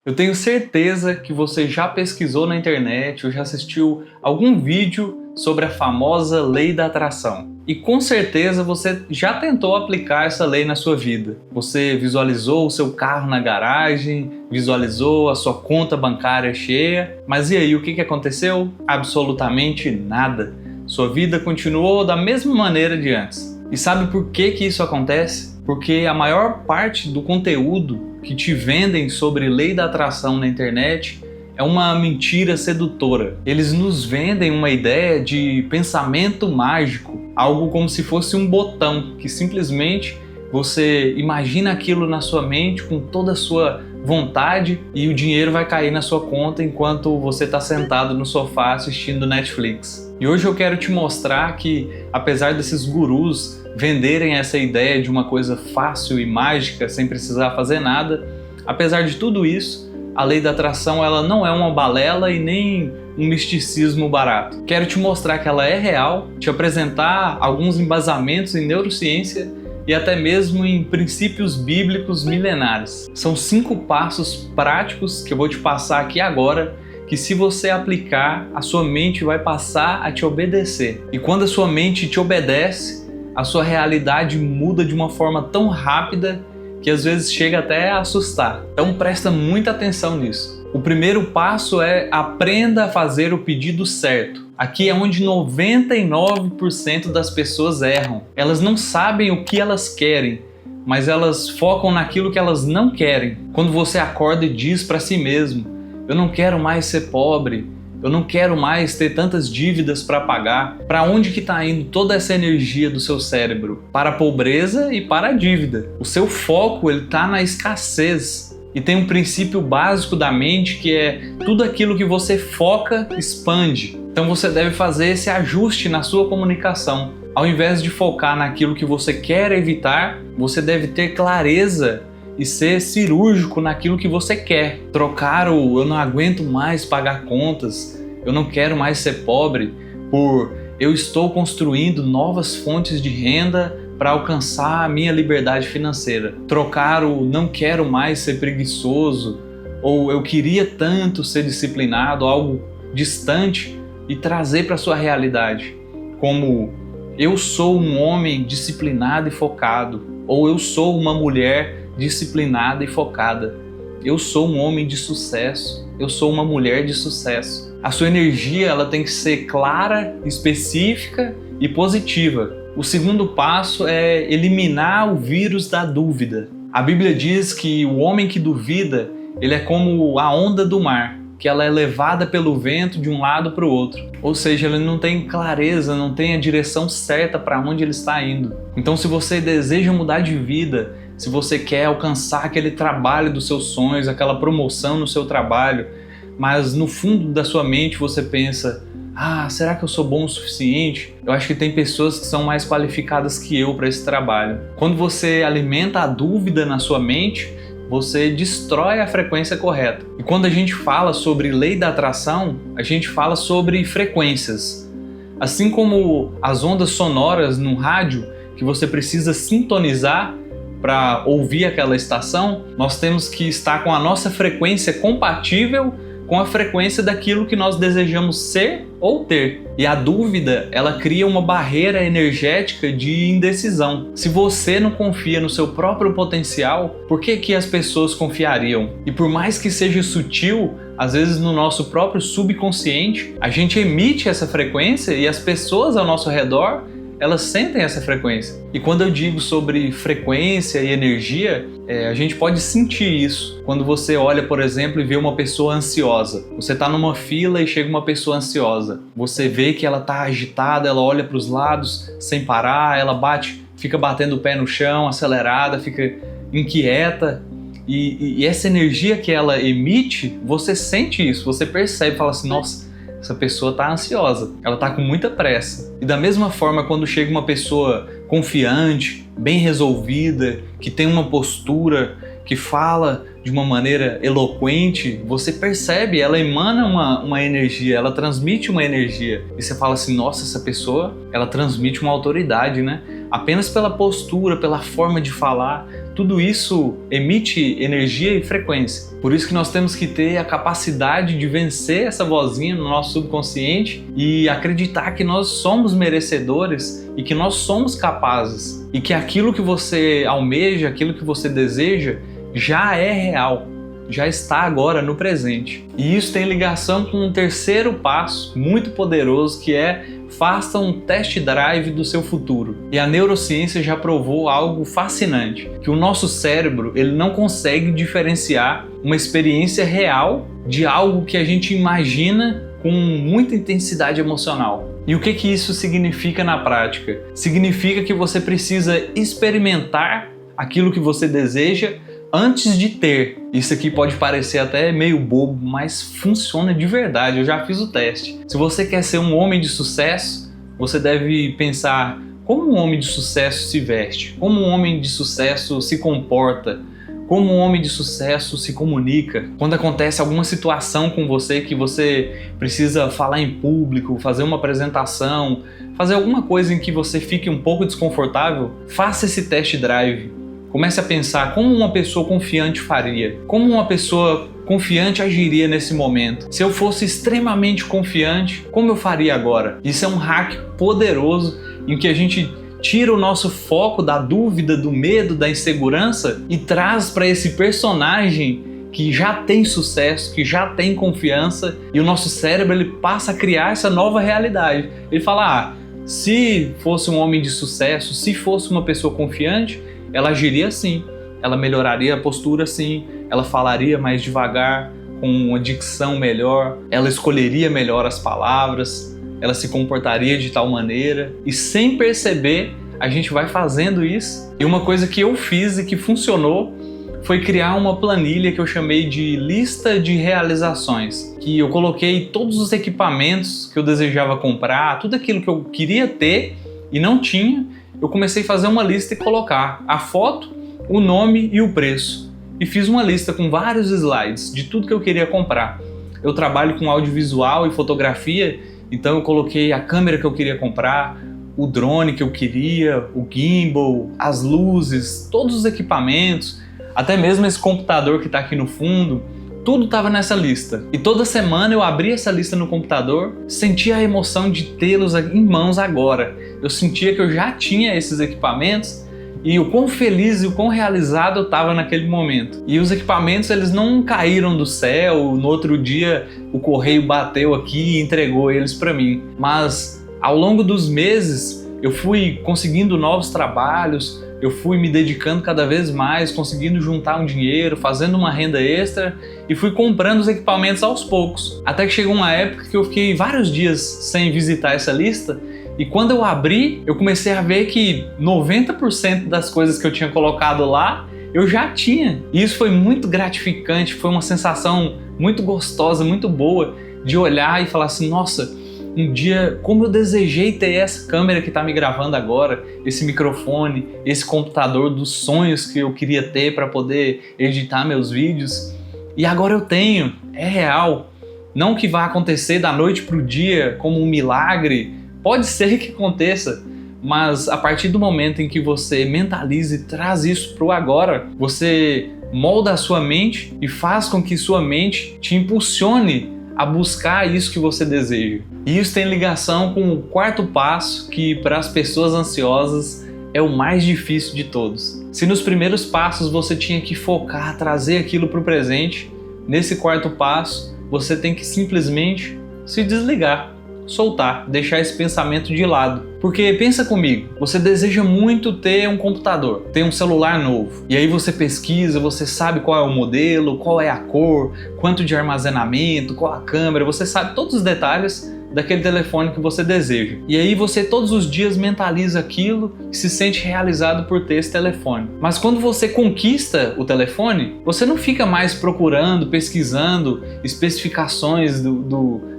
Eu tenho certeza que você já pesquisou na internet ou já assistiu algum vídeo sobre a famosa lei da atração. E com certeza você já tentou aplicar essa lei na sua vida. Você visualizou o seu carro na garagem, visualizou a sua conta bancária cheia, mas e aí, o que aconteceu? Absolutamente nada. Sua vida continuou da mesma maneira de antes. E sabe por que isso acontece? Porque a maior parte do conteúdo que te vendem sobre lei da atração na internet é uma mentira sedutora. Eles nos vendem uma ideia de pensamento mágico, algo como se fosse um botão que simplesmente você imagina aquilo na sua mente com toda a sua vontade e o dinheiro vai cair na sua conta enquanto você está sentado no sofá assistindo Netflix. E hoje eu quero te mostrar que, apesar desses gurus venderem essa ideia de uma coisa fácil e mágica sem precisar fazer nada, apesar de tudo isso, a lei da atração ela não é uma balela e nem um misticismo barato. Quero te mostrar que ela é real, te apresentar alguns embasamentos em neurociência e até mesmo em princípios bíblicos milenares. São 5 passos práticos que eu vou te passar aqui agora, que se você aplicar, a sua mente vai passar a te obedecer. E quando a sua mente te obedece, a sua realidade muda de uma forma tão rápida que às vezes chega até a assustar. Então presta muita atenção nisso. O primeiro passo é aprenda a fazer o pedido certo. Aqui é onde 99% das pessoas erram. Elas não sabem o que elas querem, mas elas focam naquilo que elas não querem. Quando você acorda e diz para si mesmo: eu não quero mais ser pobre, eu não quero mais ter tantas dívidas para pagar. Para onde que está indo toda essa energia do seu cérebro? Para a pobreza e para a dívida. O seu foco está na escassez. E tem um princípio básico da mente que é tudo aquilo que você foca, expande. Então você deve fazer esse ajuste na sua comunicação. Ao invés de focar naquilo que você quer evitar, você deve ter clareza e ser cirúrgico naquilo que você quer. Trocar o eu não aguento mais pagar contas, eu não quero mais ser pobre, por eu estou construindo novas fontes de renda para alcançar a minha liberdade financeira. Trocar o não quero mais ser preguiçoso, ou eu queria tanto ser disciplinado, algo distante, e trazer para a sua realidade. Como eu sou um homem disciplinado e focado, ou eu sou uma mulher disciplinada e focada. Eu sou um homem de sucesso, eu sou uma mulher de sucesso. A sua energia ela tem que ser clara, específica e positiva. O segundo passo é eliminar o vírus da dúvida. A Bíblia diz que o homem que duvida, ele é como a onda do mar, que ela é levada pelo vento de um lado para o outro. Ou seja, ele não tem clareza, não tem a direção certa para onde ele está indo. Então, se você deseja mudar de vida, se você quer alcançar aquele trabalho dos seus sonhos, aquela promoção no seu trabalho, mas no fundo da sua mente você pensa: será que eu sou bom o suficiente? Eu acho que tem pessoas que são mais qualificadas que eu para esse trabalho. Quando você alimenta a dúvida na sua mente, você destrói a frequência correta. E quando a gente fala sobre lei da atração, a gente fala sobre frequências. Assim como as ondas sonoras no rádio, que você precisa sintonizar para ouvir aquela estação, nós temos que estar com a nossa frequência compatível com a frequência daquilo que nós desejamos ser ou ter. E a dúvida, ela cria uma barreira energética de indecisão. Se você não confia no seu próprio potencial, por que as pessoas confiariam? E por mais que seja sutil, às vezes no nosso próprio subconsciente, a gente emite essa frequência e as pessoas ao nosso redor, elas sentem essa frequência. E quando eu digo sobre frequência e energia, a gente pode sentir isso. Quando você olha, por exemplo, e vê uma pessoa ansiosa. Você está numa fila e chega uma pessoa ansiosa. Você vê que ela está agitada, ela olha para os lados sem parar, ela fica batendo o pé no chão, acelerada, fica inquieta. E essa energia que ela emite, você sente isso, você percebe, fala assim: nossa, essa pessoa está ansiosa, ela está com muita pressa. E da mesma forma, quando chega uma pessoa confiante, bem resolvida, que tem uma postura, que fala de uma maneira eloquente, você percebe, ela emana uma energia, ela transmite uma energia. E você fala assim: nossa, essa pessoa, ela transmite uma autoridade, né? Apenas pela postura, pela forma de falar, tudo isso emite energia e frequência. Por isso que nós temos que ter a capacidade de vencer essa vozinha no nosso subconsciente e acreditar que nós somos merecedores e que nós somos capazes. E que aquilo que você almeja, aquilo que você deseja, já é real. Já está agora no presente. E isso tem ligação com um terceiro passo muito poderoso, que é: faça um test drive do seu futuro. E a neurociência já provou algo fascinante, que o nosso cérebro ele não consegue diferenciar uma experiência real de algo que a gente imagina com muita intensidade emocional. E o que isso significa na prática? Significa que você precisa experimentar aquilo que você deseja antes de ter. Isso aqui pode parecer até meio bobo, mas funciona de verdade. Eu já fiz o teste. Se você quer ser um homem de sucesso, você deve pensar como um homem de sucesso se veste, como um homem de sucesso se comporta, como um homem de sucesso se comunica. Quando acontece alguma situação com você que você precisa falar em público, fazer uma apresentação, fazer alguma coisa em que você fique um pouco desconfortável, faça esse test drive. Comece a pensar como uma pessoa confiante faria, como uma pessoa confiante agiria nesse momento. Se eu fosse extremamente confiante, como eu faria agora? Isso é um hack poderoso em que a gente tira o nosso foco da dúvida, do medo, da insegurança e traz para esse personagem que já tem sucesso, que já tem confiança, e o nosso cérebro ele passa a criar essa nova realidade. Ele fala: se fosse um homem de sucesso, se fosse uma pessoa confiante, ela agiria assim, ela melhoraria a postura assim, ela falaria mais devagar, com uma dicção melhor, ela escolheria melhor as palavras, ela se comportaria de tal maneira. E sem perceber, a gente vai fazendo isso. E uma coisa que eu fiz e que funcionou foi criar uma planilha que eu chamei de lista de realizações, que eu coloquei todos os equipamentos que eu desejava comprar, tudo aquilo que eu queria ter e não tinha. Eu comecei a fazer uma lista e colocar a foto, o nome e o preço. E fiz uma lista com vários slides de tudo que eu queria comprar. Eu trabalho com audiovisual e fotografia, então eu coloquei a câmera que eu queria comprar, o drone que eu queria, o gimbal, as luzes, todos os equipamentos, até mesmo esse computador que está aqui no fundo. Tudo estava nessa lista. E toda semana eu abria essa lista no computador, sentia a emoção de tê-los em mãos agora. Eu sentia que eu já tinha esses equipamentos e o quão feliz e o quão realizado eu estava naquele momento. E os equipamentos eles não caíram do céu, no outro dia o correio bateu aqui e entregou eles para mim. Mas ao longo dos meses eu fui conseguindo novos trabalhos, eu fui me dedicando cada vez mais, conseguindo juntar um dinheiro, fazendo uma renda extra e fui comprando os equipamentos aos poucos. Até que chegou uma época que eu fiquei vários dias sem visitar essa lista e quando eu abri, eu comecei a ver que 90% das coisas que eu tinha colocado lá, eu já tinha. E isso foi muito gratificante, foi uma sensação muito gostosa, muito boa de olhar e falar assim: nossa, um dia, como eu desejei ter essa câmera que está me gravando agora, esse microfone, esse computador dos sonhos que eu queria ter para poder editar meus vídeos. E agora eu tenho, é real. Não que vá acontecer da noite para o dia como um milagre, pode ser que aconteça, mas a partir do momento em que você mentaliza e traz isso para o agora, você molda a sua mente e faz com que sua mente te impulsione a buscar isso que você deseja. E isso tem ligação com o quarto passo, que para as pessoas ansiosas é o mais difícil de todos. Se nos primeiros passos você tinha que focar, trazer aquilo para o presente, nesse quarto passo você tem que simplesmente se desligar, soltar, deixar esse pensamento de lado. Porque pensa comigo, você deseja muito ter um computador, ter um celular novo. E aí você pesquisa, você sabe qual é o modelo, qual é a cor, quanto de armazenamento, qual a câmera, você sabe todos os detalhes daquele telefone que você deseja. E aí você todos os dias mentaliza aquilo e se sente realizado por ter esse telefone. Mas quando você conquista o telefone, você não fica mais procurando, pesquisando especificações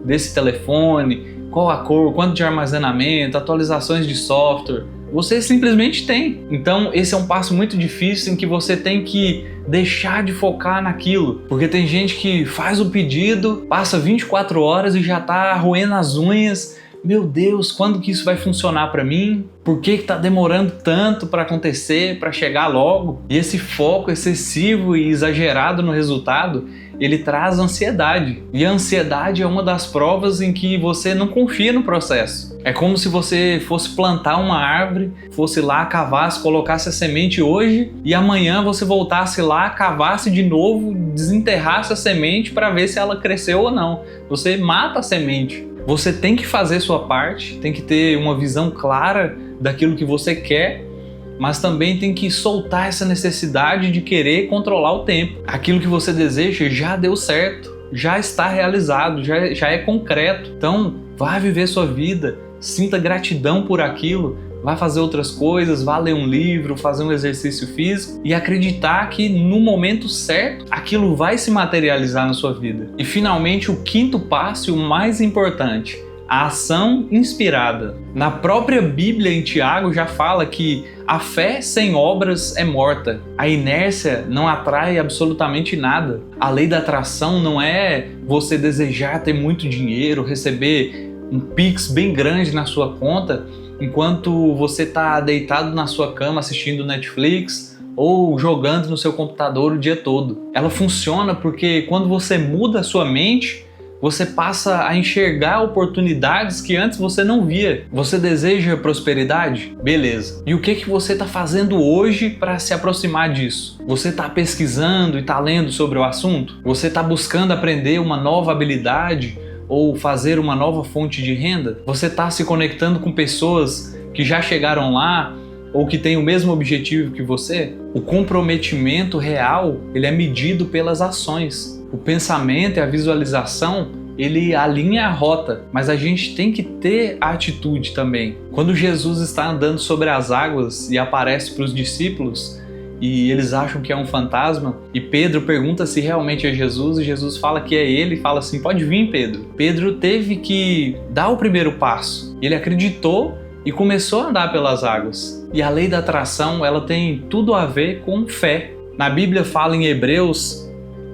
desse telefone, qual a cor, quanto de armazenamento, atualizações de software. Você simplesmente tem. Então esse é um passo muito difícil em que você tem que deixar de focar naquilo. Porque tem gente que faz o pedido, passa 24 horas e já está roendo as unhas, meu Deus, quando que isso vai funcionar para mim? Por que está demorando tanto para acontecer, para chegar logo? E esse foco excessivo e exagerado no resultado, ele traz ansiedade. E a ansiedade é uma das provas em que você não confia no processo. É como se você fosse plantar uma árvore, fosse lá, cavasse, colocasse a semente hoje e amanhã você voltasse lá, cavasse de novo, desenterrasse a semente para ver se ela cresceu ou não. Você mata a semente. Você tem que fazer sua parte, tem que ter uma visão clara daquilo que você quer, mas também tem que soltar essa necessidade de querer controlar o tempo. Aquilo que você deseja já deu certo, já está realizado, já é concreto. Então, vá viver sua vida, sinta gratidão por aquilo, vá fazer outras coisas, vá ler um livro, fazer um exercício físico e acreditar que no momento certo aquilo vai se materializar na sua vida. E finalmente o quinto passo e o mais importante, a ação inspirada. Na própria Bíblia, em Tiago, já fala que a fé sem obras é morta. A inércia não atrai absolutamente nada. A lei da atração não é você desejar ter muito dinheiro, receber um Pix bem grande na sua conta, enquanto você está deitado na sua cama assistindo Netflix ou jogando no seu computador o dia todo. Ela funciona porque quando você muda a sua mente, você passa a enxergar oportunidades que antes você não via. Você deseja prosperidade? Beleza. E o que você está fazendo hoje para se aproximar disso? Você está pesquisando e está lendo sobre o assunto? Você está buscando aprender uma nova habilidade ou fazer uma nova fonte de renda? Você está se conectando com pessoas que já chegaram lá ou que têm o mesmo objetivo que você? O comprometimento real, ele é medido pelas ações. O pensamento e a visualização, ele alinha a rota, mas a gente tem que ter a atitude também. Quando Jesus está andando sobre as águas e aparece para os discípulos e eles acham que é um fantasma, e Pedro pergunta se realmente é Jesus, e Jesus fala que é ele e fala assim, pode vir, Pedro. Pedro teve que dar o primeiro passo. Ele acreditou e começou a andar pelas águas. E a lei da atração, ela tem tudo a ver com fé. Na Bíblia fala em Hebreus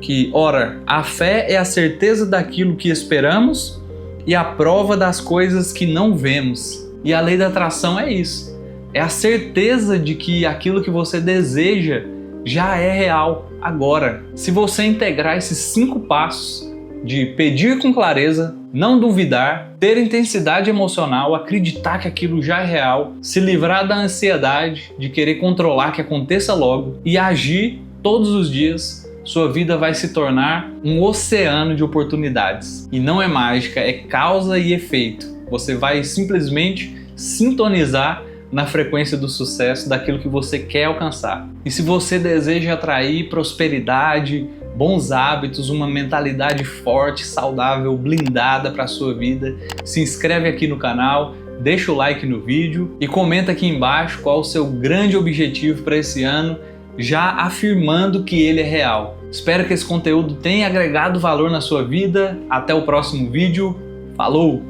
que, ora, a fé é a certeza daquilo que esperamos e a prova das coisas que não vemos. E a lei da atração é isso. É a certeza de que aquilo que você deseja já é real agora. Se você integrar esses 5 passos de pedir com clareza, não duvidar, ter intensidade emocional, acreditar que aquilo já é real, se livrar da ansiedade de querer controlar que aconteça logo e agir todos os dias, sua vida vai se tornar um oceano de oportunidades. E não é mágica, é causa e efeito. Você vai simplesmente sintonizar na frequência do sucesso daquilo que você quer alcançar. E se você deseja atrair prosperidade, bons hábitos, uma mentalidade forte, saudável, blindada para a sua vida, se inscreve aqui no canal, deixa o like no vídeo e comenta aqui embaixo qual o seu grande objetivo para esse ano, já afirmando que ele é real. Espero que esse conteúdo tenha agregado valor na sua vida. Até o próximo vídeo. Falou!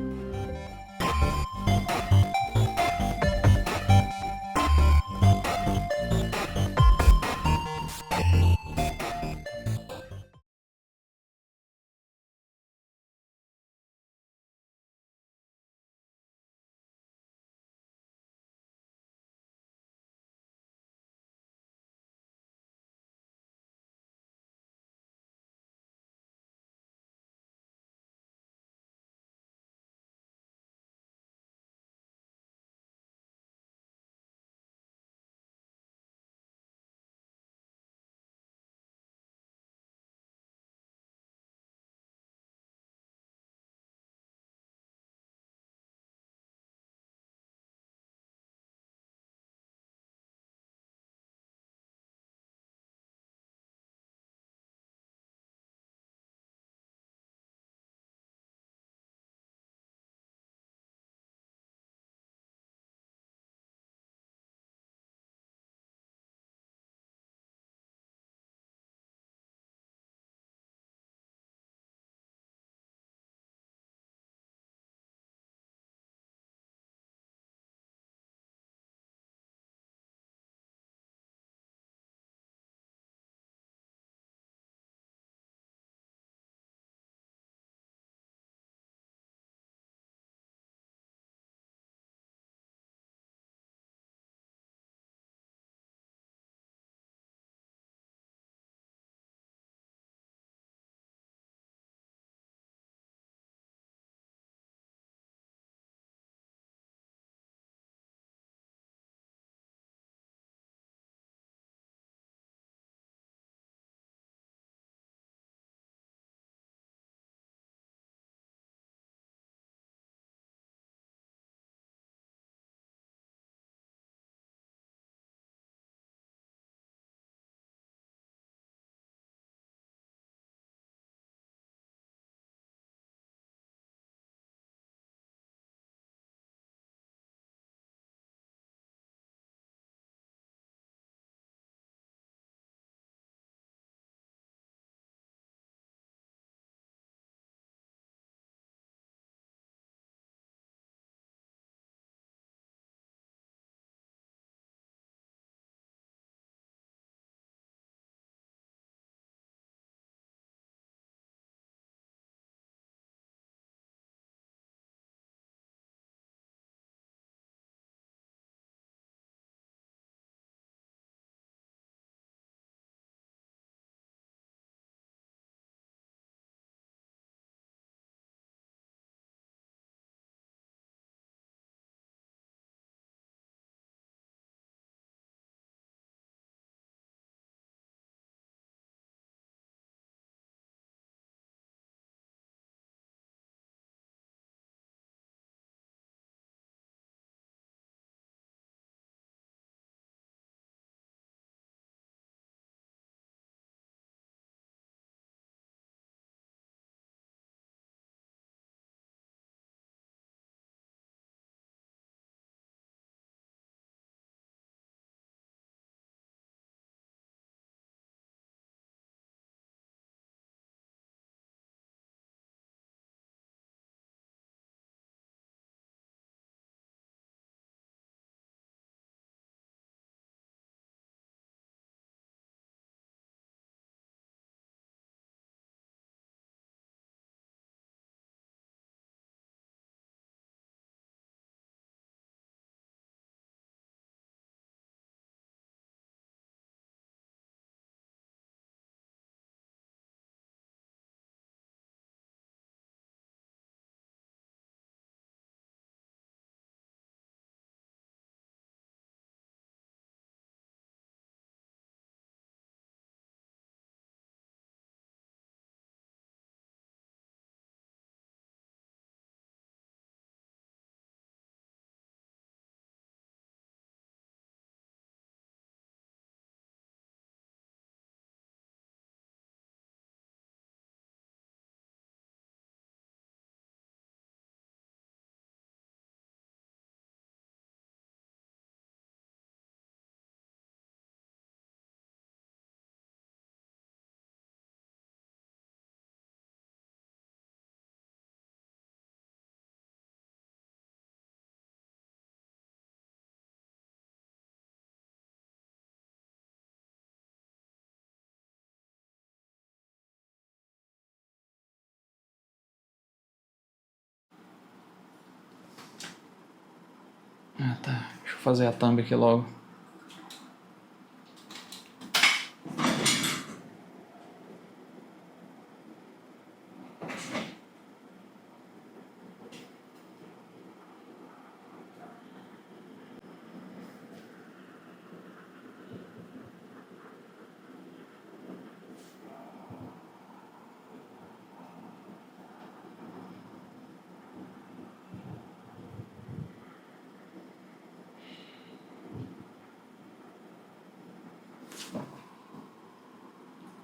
Ah, tá. Deixa eu fazer a thumb aqui logo.